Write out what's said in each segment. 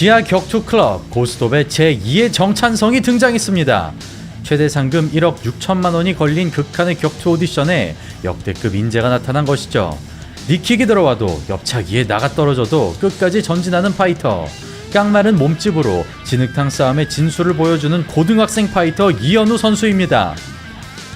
지하 격투 클럽 고스톱의 제2의 정찬성이 등장했습니다. 최대 상금 1억 6천만 원이 걸린 극한의 격투 오디션에 역대급 인재가 나타난 것이죠. 니킥이 들어와도 옆차기에 나가 떨어져도 끝까지 전진하는 파이터. 깡마른 몸집으로 진흙탕 싸움의 진수를 보여주는 고등학생 파이터 이현우 선수입니다.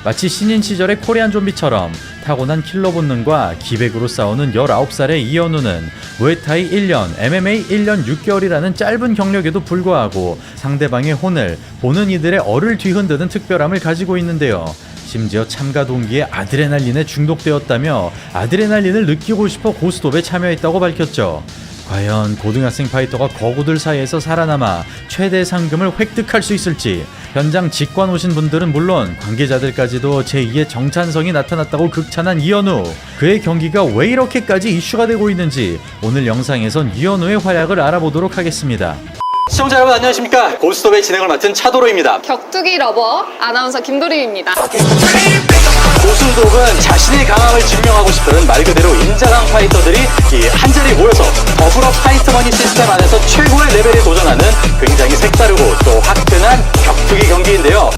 마치 신인 시절의 코리안 좀비처럼 타고난 킬러 본능과 기백으로 싸우는 19살의 이현우는 무에타이 1년, MMA 1년 6개월이라는 짧은 경력에도 불구하고 상대방의 혼을 보는 이들의 얼을 뒤흔드는 특별함을 가지고 있는데요. 심지어 참가 동기에 아드레날린에 중독되었다며 아드레날린을 느끼고 싶어 고스톱에 참여했다고 밝혔죠. 과연 고등학생 파이터가 거구들 사이에서 살아남아 최대 상금을 획득할 수 있을지, 현장 직관 오신 분들은 물론 관계자들까지도 제2의 정찬성이 나타났다고 극찬한 이현우. 그의 경기가 왜 이렇게까지 이슈가 되고 있는지 오늘 영상에선 이현우의 활약을 알아보도록 하겠습니다. 시청자 여러분 안녕하십니까. 고스톱의 진행을 맡은 차도로입니다. 격투기 러버 아나운서 김도림입니다. 고스톱은 자신의 강함을 증명하고 싶은 말 그대로 인자강 파이터들이 한자리에 모여서 더불어 파이터머니 시스템 안에서 최고의 레벨에 도전하는 굉장히 색다르고 또 화끈한 격투기 경기인데요.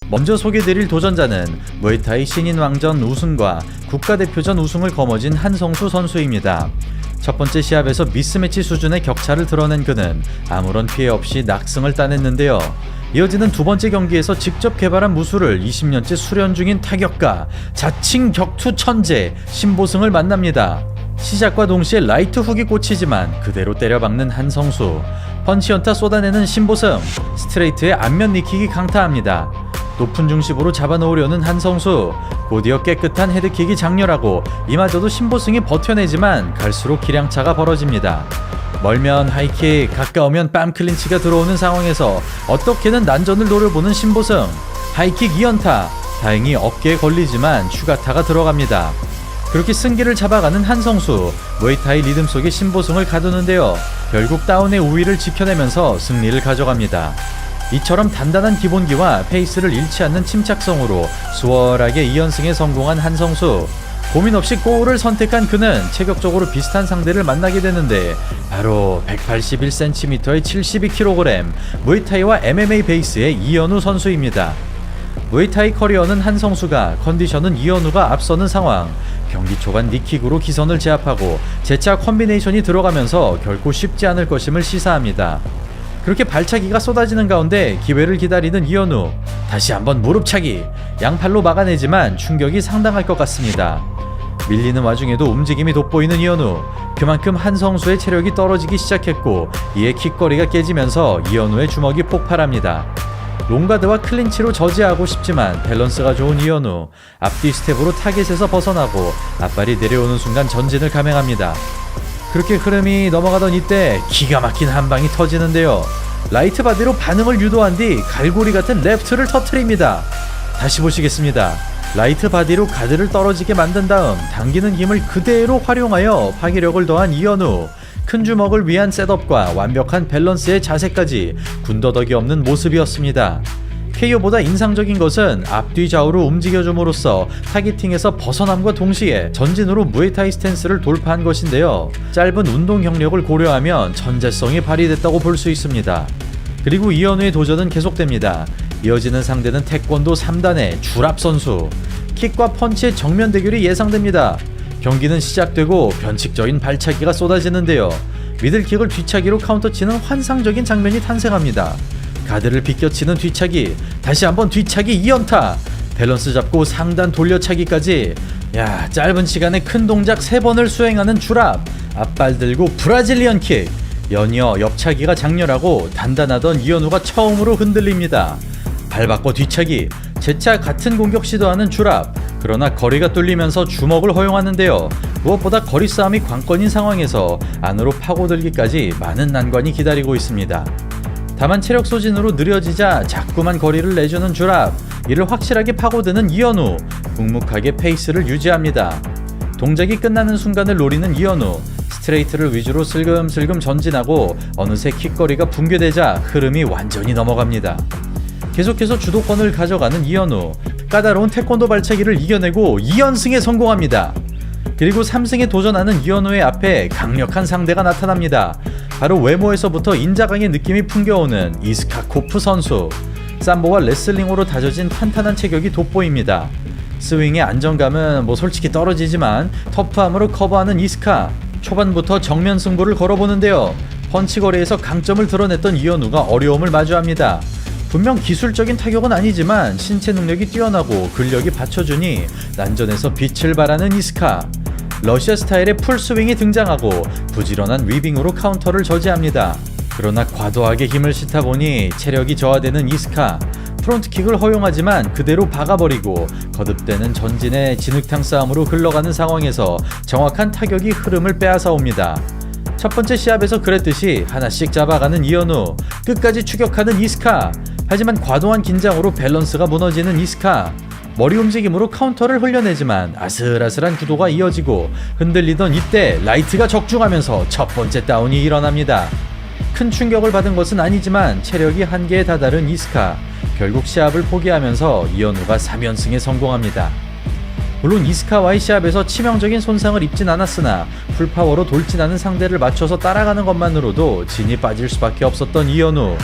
먼저 소개드릴 도전자는 무에타이 신인왕전 우승과 국가대표전 우승을 거머쥔 한성수 선수입니다. 첫 번째 시합에서 미스매치 수준의 격차를 드러낸 그는 아무런 피해 없이 낙승을 따냈는데요. 이어지는 두 번째 경기에서 직접 개발한 무술을 20년째 수련 중인 타격가, 자칭 격투 천재 신보승을 만납니다. 시작과 동시에 라이트 훅이 꽂히지만 그대로 때려박는 한성수. 펀치 연타 쏟아내는 신보승, 스트레이트의 안면 니킥이 강타합니다. 높은 중심으로 잡아놓으려는 한성수, 곧이어 깨끗한 헤드킥이 장렬하고 이마저도 신보승이 버텨내지만 갈수록 기량차가 벌어집니다. 멀면 하이킥, 가까우면 뺨 클린치가 들어오는 상황에서 어떻게든 난전을 노려보는 신보승. 하이킥 2연타, 다행히 어깨에 걸리지만 추가타가 들어갑니다. 그렇게 승기를 잡아가는 한성수, 무에타이 리듬 속에 신보승을 가두는데요. 결국 다운의 우위를 지켜내면서 승리를 가져갑니다. 이처럼 단단한 기본기와 페이스를 잃지 않는 침착성으로 수월하게 2연승에 성공한 한성수. 고민 없이 고우를 선택한 그는 체격적으로 비슷한 상대를 만나게 되는데 바로 181cm의 72kg, 무에타이와 MMA 베이스의 이현우 선수입니다. 무에타이 커리어는 한성수가, 컨디션은 이현우가 앞서는 상황. 경기 초반 니킥으로 기선을 제압하고 재차 콤비네이션이 들어가면서 결코 쉽지 않을 것임을 시사합니다. 그렇게 발차기가 쏟아지는 가운데 기회를 기다리는 이현우. 다시 한번 무릎차기. 양팔로 막아내지만 충격이 상당할 것 같습니다. 밀리는 와중에도 움직임이 돋보이는 이현우. 그만큼 한성수의 체력이 떨어지기 시작했고 이에 킥거리가 깨지면서 이현우의 주먹이 폭발합니다. 롱가드와 클린치로 저지하고 싶지만 밸런스가 좋은 이현우. 앞뒤 스텝으로 타겟에서 벗어나고 앞발이 내려오는 순간 전진을 감행합니다. 그렇게 흐름이 넘어가던 이때 기가 막힌 한 방이 터지는데요. 라이트 바디로 반응을 유도한 뒤 갈고리 같은 레프트를 터뜨립니다. 다시 보시겠습니다. 라이트 바디로 가드를 떨어지게 만든 다음 당기는 힘을 그대로 활용하여 파괴력을 더한 이현우. 큰 주먹을 위한 셋업과 완벽한 밸런스의 자세까지 군더더기 없는 모습이었습니다. KO보다 인상적인 것은 앞뒤 좌우로 움직여줌으로써 타겟팅에서 벗어남과 동시에 전진으로 무에타이 스탠스를 돌파한 것인데요. 짧은 운동 경력을 고려하면 천재성이 발휘됐다고 볼 수 있습니다. 그리고 이현우의 도전은 계속됩니다. 이어지는 상대는 태권도 3단의 주랍 선수. 킥과 펀치의 정면 대결이 예상됩니다. 경기는 시작되고 변칙적인 발차기가 쏟아지는데요. 미들킥을 뒤차기로 카운터치는 환상적인 장면이 탄생합니다. 가드를 비껴치는 뒤차기, 다시 한번 뒤차기 2연타, 밸런스 잡고 상단 돌려차기까지. 짧은 시간에 큰 동작 3번을 수행하는 주랍. 앞발 들고 브라질리언 킥. 연이어 옆차기가 장렬하고 단단하던 이현우가 처음으로 흔들립니다. 발 바꿔 뒤차기, 재차 같은 공격 시도하는 주랍. 그러나 거리가 뚫리면서 주먹을 허용하는데요. 무엇보다 거리 싸움이 관건인 상황에서 안으로 파고들기까지 많은 난관이 기다리고 있습니다. 다만 체력 소진으로 느려지자 자꾸만 거리를 내주는 주랍. 이를 확실하게 파고드는 이현우. 묵묵하게 페이스를 유지합니다. 동작이 끝나는 순간을 노리는 이현우. 스트레이트를 위주로 슬금슬금 전진하고 어느새 킥거리가 붕괴되자 흐름이 완전히 넘어갑니다. 계속해서 주도권을 가져가는 이현우. 까다로운 태권도 발차기를 이겨내고 2연승에 성공합니다. 그리고 3승에 도전하는 이현우의 앞에 강력한 상대가 나타납니다. 바로 외모에서부터 인자강의 느낌이 풍겨오는 이스카코프 선수. 삼보와 레슬링으로 다져진 탄탄한 체격이 돋보입니다. 스윙의 안정감은 솔직히 떨어지지만 터프함으로 커버하는 이스카. 초반부터 정면 승부를 걸어보는데요. 펀치거리에서 강점을 드러냈던 이현우가 어려움을 마주합니다. 분명 기술적인 타격은 아니지만 신체 능력이 뛰어나고 근력이 받쳐주니 난전에서 빛을 발하는 이스카. 러시아 스타일의 풀스윙이 등장하고 부지런한 위빙으로 카운터를 저지합니다. 그러나 과도하게 힘을 싣다 보니 체력이 저하되는 이스카. 프론트킥을 허용하지만 그대로 박아버리고 거듭되는 전진의 진흙탕 싸움으로 흘러가는 상황에서 정확한 타격이 흐름을 빼앗아옵니다. 첫 번째 시합에서 그랬듯이 하나씩 잡아가는 이현우, 끝까지 추격하는 이스카. 하지만 과도한 긴장으로 밸런스가 무너지는 이스카. 머리 움직임으로 카운터를 흘려내지만 아슬아슬한 구도가 이어지고 흔들리던 이때 라이트가 적중하면서 첫 번째 다운이 일어납니다. 큰 충격을 받은 것은 아니지만 체력이 한계에 다다른 이스카. 결국 시합을 포기하면서 이현우가 3연승에 성공합니다. 물론 이스카와의 시합에서 치명적인 손상을 입진 않았으나 풀파워로 돌진하는 상대를 맞춰서 따라가는 것만으로도 진이 빠질 수밖에 없었던 이현우.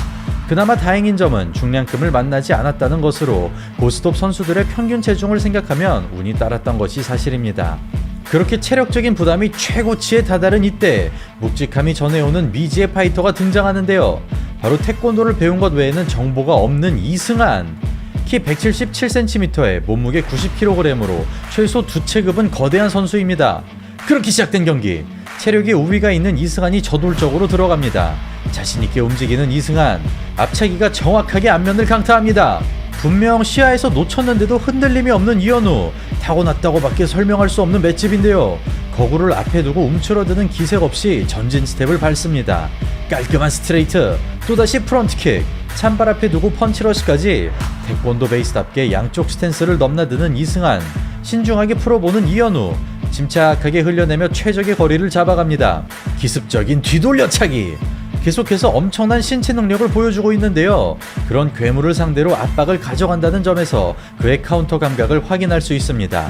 그나마 다행인 점은 중량급을 만나지 않았다는 것으로 고스톱 선수들의 평균 체중을 생각하면 운이 따랐던 것이 사실입니다. 그렇게 체력적인 부담이 최고치에 다다른 이때 묵직함이 전해오는 미지의 파이터가 등장하는데요. 바로 태권도를 배운 것 외에는 정보가 없는 이승한. 키 177cm에 몸무게 90kg으로 최소 2체급은 거대한 선수입니다. 그렇게 시작된 경기. 체력에 우위가 있는 이승한이 저돌적으로 들어갑니다. 자신있게 움직이는 이승한. 앞차기가 정확하게 앞면을 강타합니다. 분명 시야에서 놓쳤는데도 흔들림이 없는 이현우. 타고났다고 밖에 설명할 수 없는 맷집인데요. 거구를 앞에 두고 움츠러드는 기색 없이 전진 스텝을 밟습니다. 깔끔한 스트레이트, 또다시 프론트킥, 찬발 앞에 두고 펀치러시까지. 태권도 베이스답게 양쪽 스탠스를 넘나드는 이승한. 신중하게 풀어보는 이현우. 침착하게 흘려내며 최적의 거리를 잡아갑니다. 기습적인 뒤돌려차기. 계속해서 엄청난 신체 능력을 보여주고 있는데요. 그런 괴물을 상대로 압박을 가져간다는 점에서 그의 카운터 감각을 확인할 수 있습니다.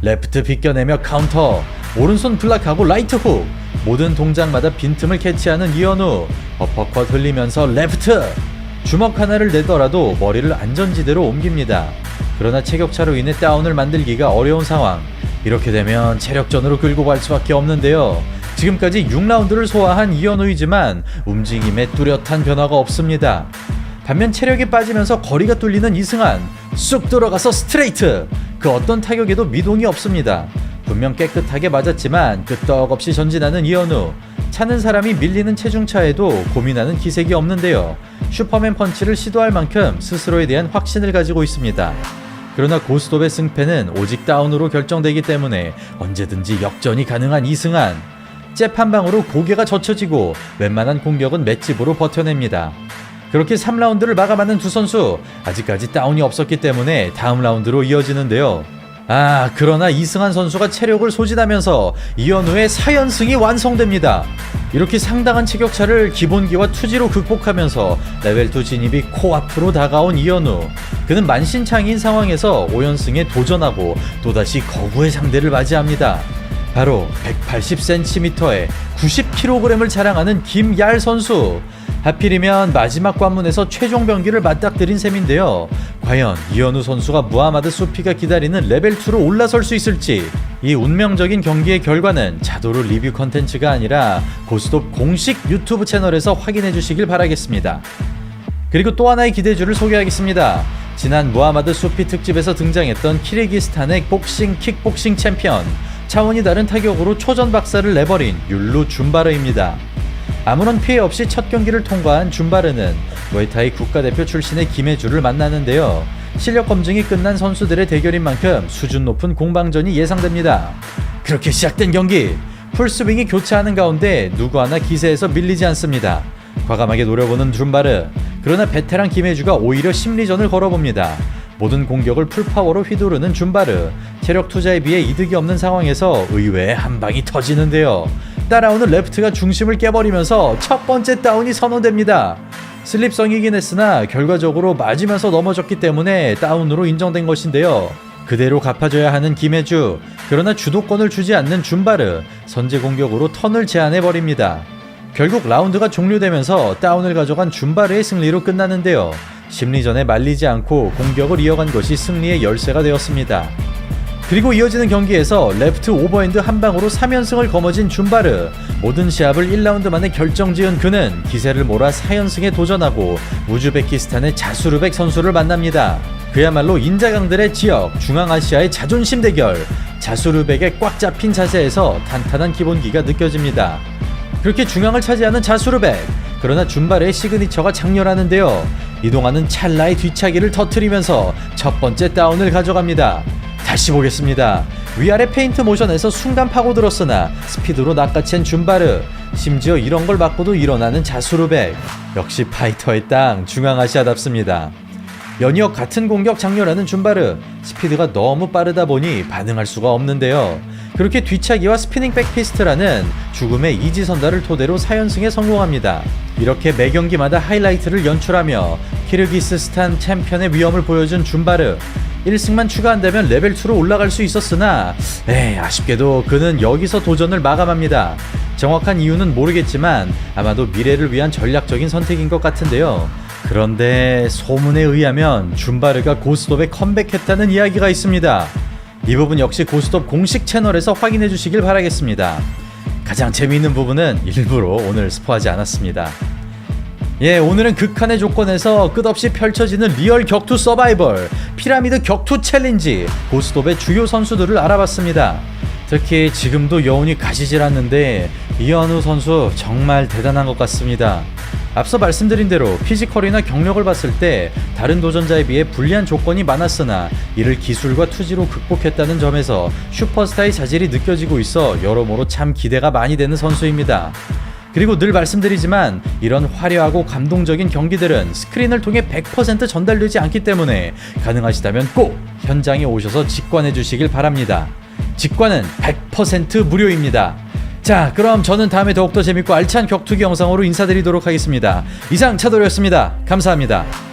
레프트 비껴내며 카운터, 오른손 블락하고 라이트 훅. 모든 동작마다 빈틈을 캐치하는 이현우. 어퍼컷 흘리면서 레프트. 주먹 하나를 내더라도 머리를 안전지대로 옮깁니다. 그러나 체격차로 인해 다운을 만들기가 어려운 상황. 이렇게 되면 체력전으로 끌고 갈 수밖에 없는데요. 지금까지 6라운드를 소화한 이현우이지만 움직임에 뚜렷한 변화가 없습니다. 반면 체력이 빠지면서 거리가 뚫리는 이승한. 쑥 들어가서 스트레이트. 그 어떤 타격에도 미동이 없습니다. 분명 깨끗하게 맞았지만 끄떡없이 전진하는 이현우. 차는 사람이 밀리는 체중차에도 고민하는 기색이 없는데요. 슈퍼맨 펀치를 시도할 만큼 스스로에 대한 확신을 가지고 있습니다. 그러나 고스톱의 승패는 오직 다운으로 결정되기 때문에 언제든지 역전이 가능한 이승한. 잽 한 방으로 고개가 젖혀지고 웬만한 공격은 맷집으로 버텨냅니다. 그렇게 3라운드를 마감하는 두 선수. 아직까지 다운이 없었기 때문에 다음 라운드로 이어지는데요. 그러나 이승한 선수가 체력을 소진하면서 이현우의 4연승이 완성됩니다. 이렇게 상당한 체격차를 기본기와 투지로 극복하면서 레벨2 진입이 코앞으로 다가온 이현우. 그는 만신창이인 상황에서 5연승에 도전하고 또다시 거구의 상대를 맞이합니다. 바로 180cm에 90kg을 자랑하는 김얄 선수. 하필이면 마지막 관문에서 최종 병기를 맞닥뜨린 셈인데요. 과연 이현우 선수가 무하마드 소피가 기다리는 레벨2로 올라설 수 있을지. 이 운명적인 경기의 결과는 자도루 리뷰 컨텐츠가 아니라 고스톱 공식 유튜브 채널에서 확인해 주시길 바라겠습니다. 그리고 또 하나의 기대주를 소개하겠습니다. 지난 무하마드 소피 특집에서 등장했던 키르기스탄의 복싱 킥복싱 챔피언. 차원이 다른 타격으로 초전 박살을 내버린 율루 줌바르입니다. 아무런 피해 없이 첫 경기를 통과한 줌바르는 무에타이 국가대표 출신의 김혜주를 만나는데요. 실력 검증이 끝난 선수들의 대결인 만큼 수준 높은 공방전이 예상됩니다. 그렇게 시작된 경기. 풀스윙이 교차하는 가운데 누구 하나 기세에서 밀리지 않습니다. 과감하게 노려보는 줌바르. 그러나 베테랑 김혜주가 오히려 심리전을 걸어봅니다. 모든 공격을 풀파워로 휘두르는 줌바르. 체력 투자에 비해 이득이 없는 상황에서 의외의 한 방이 터지는데요. 따라오는 레프트가 중심을 깨버리면서 첫 번째 다운이 선언됩니다. 슬립성이긴 했으나 결과적으로 맞으면서 넘어졌기 때문에 다운으로 인정된 것인데요. 그대로 갚아줘야 하는 김혜주. 그러나 주도권을 주지 않는 줌바르. 선제 공격으로 턴을 제한해버립니다. 결국 라운드가 종료되면서 다운을 가져간 줌바르의 승리로 끝나는데요. 심리전에 말리지 않고 공격을 이어간 것이 승리의 열쇠가 되었습니다. 그리고 이어지는 경기에서 레프트 오버핸드 한 방으로 3연승을 거머쥔 줌바르. 모든 시합을 1라운드 만에 결정지은 그는 기세를 몰아 4연승에 도전하고 우즈베키스탄의 자수르벡 선수를 만납니다. 그야말로 인자강들의 지역, 중앙아시아의 자존심 대결. 자수르벡의 꽉 잡힌 자세에서 탄탄한 기본기가 느껴집니다. 그렇게 중앙을 차지하는 자수르벡. 그러나 줌바르의 시그니처가 장렬하는데요. 이동하는 찰나의 뒤차기를 터뜨리면서 첫 번째 다운을 가져갑니다. 다시 보겠습니다. 위아래 페인트 모션에서 순간 파고들었으나 스피드로 낚아챈 줌바르. 심지어 이런 걸 맞고도 일어나는 자수르벡. 역시 파이터의 땅 중앙아시아답습니다. 연이어 같은 공격 장렬하는 줌바르. 스피드가 너무 빠르다 보니 반응할 수가 없는데요. 그렇게 뒤차기와 스피닝 백피스트라는 죽음의 이지선다를 토대로 4연승에 성공합니다. 이렇게 매 경기마다 하이라이트를 연출하며 키르기스스탄 챔피언의 위엄을 보여준 줌바르. 1승만 추가한다면 레벨2로 올라갈 수 있었으나 아쉽게도 그는 여기서 도전을 마감합니다. 정확한 이유는 모르겠지만 아마도 미래를 위한 전략적인 선택인 것 같은데요. 그런데 소문에 의하면 줌바르가 고스톱에 컴백했다는 이야기가 있습니다. 이 부분 역시 고스톱 공식 채널에서 확인해 주시길 바라겠습니다. 가장 재미있는 부분은 일부러 오늘 스포하지 않았습니다. 오늘은 극한의 조건에서 끝없이 펼쳐지는 리얼 격투 서바이벌, 피라미드 격투 챌린지, 고스톱의 주요 선수들을 알아봤습니다. 특히 지금도 여운이 가시질 않는데 이현우 선수 정말 대단한 것 같습니다. 앞서 말씀드린 대로 피지컬이나 경력을 봤을 때 다른 도전자에 비해 불리한 조건이 많았으나 이를 기술과 투지로 극복했다는 점에서 슈퍼스타의 자질이 느껴지고 있어 여러모로 참 기대가 많이 되는 선수입니다. 그리고 늘 말씀드리지만 이런 화려하고 감동적인 경기들은 스크린을 통해 100% 전달되지 않기 때문에 가능하시다면 꼭 현장에 오셔서 직관해 주시길 바랍니다. 직관은 100% 무료입니다. 자, 그럼 저는 다음에 더욱더 재밌고 알찬 격투기 영상으로 인사드리도록 하겠습니다. 이상 차돌이었습니다. 감사합니다.